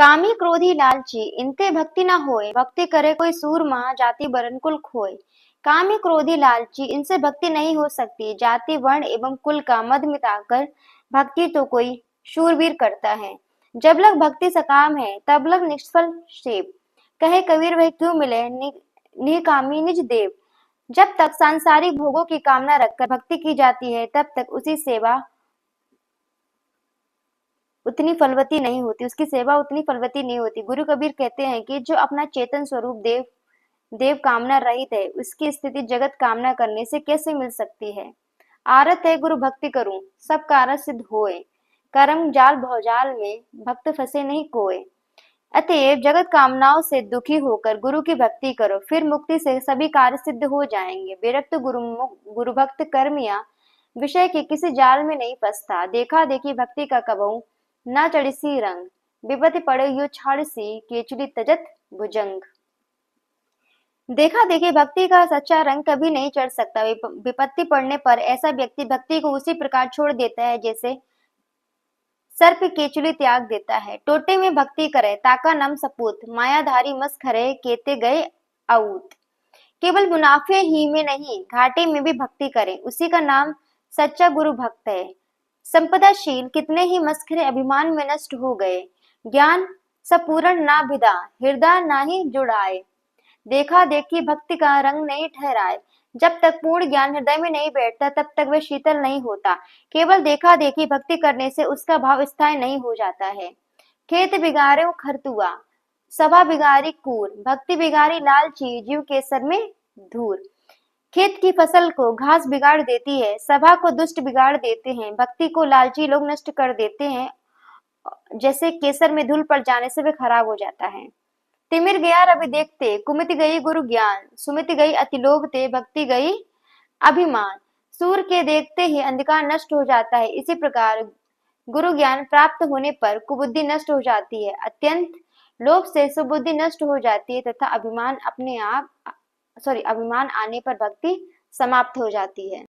कामी क्रोधी लालची इनते भक्ति न होए, भक्ति करे कोई सूरमा जाति वर्ण कुल खोए। कामी क्रोधी लालची इनसे भक्ति नहीं हो सकती, जाति वर्ण एवं कुल का मद मिटाकर भक्ति तो कोई शूरवीर करता है। जब लग भक्ति सकाम है तब लग निष्फल सेव, कहे कबीर वह क्यों मिले निकामी निज देव। जब तक सांसारिक भोगों की कामना रखकर भक्ति की जाती है तब तक उसकी सेवा उतनी फलवती नहीं होती, उसकी सेवा उतनी फलवती नहीं होती। गुरु कबीर कहते हैं कि जो अपना चेतन स्वरूप देव कामना रहित है, उसकी स्थिति जगत कामना करने से कैसे मिल सकती है। आरत है गुरु भक्ति करूं, सब कारज सिद्ध होए, कर्म जाल भवजाल में भक्त फंसे नहीं कोय। अतएव जगत कामनाओं से दुखी होकर गुरु की भक्ति करो, फिर मुक्ति से सभी कार्य सिद्ध हो जाएंगे। विरक्त गुरु भक्त कर्म या विषय के किसी जाल में नहीं फंसता। देखा देखी भक्ति का कबहू ना चढ़िसी रंग, विपत्ति पड़े यो छाड़सी केचुली तजत भुजंग। देखा देखी भक्ति का सच्चा रंग कभी नहीं चढ़ सकता। विपत्ति पड़ने पर ऐसा व्यक्ति भक्ति को उसी प्रकार छोड़ देता है जैसे सर्प केचुली त्याग देता है। टोटे में भक्ति करे ताका नम सपूत, मायाधारी मस खरे केते गए आऊत। केवल मुनाफे ही में नहीं, घाटे में भी भक्ति करें, उसी का नाम सच्चा गुरु भक्त है। संपदाशील कितने ही मस्खरे अभिमान में नष्ट हो गए, ज्ञान सपूर्ण ना भिदा, हृदय ना ही जुड़ाए। देखा देखी भक्ति का रंग नहीं ठहराए, जब तक पूर्ण ज्ञान हृदय में नहीं बैठता तब तक वह शीतल नहीं होता। केवल देखा देखी भक्ति करने से उसका भाव स्थायी नहीं हो जाता है। खेत बिगाड़े खरतुआ, सभा बिगाड़ी कूर, भक्ति बिगाड़ी लालची, जीव केसर में धूर। खेत की फसल को घास बिगाड़ देती है, सभा को दुष्ट बिगाड़ देते हैं, भक्ति को लालची लोग नष्ट कर देते हैं। जैसे केसर में धूल पड़ जाने से वह खराब हो जाता है। तिमिर गया रवि देखते, कुमित गई गुरु ज्ञान, सुमित गई अतिलोभ ते, भक्ति गई अभिमान। सूर्य के देखते ही अंधकार नष्ट हो जाता है, इसी प्रकार गुरु ज्ञान प्राप्त होने पर कुबुद्धि नष्ट हो जाती है। अत्यंत लोभ से सुबुद्धि नष्ट हो जाती है तथा अभिमान आने पर भक्ति समाप्त हो जाती है।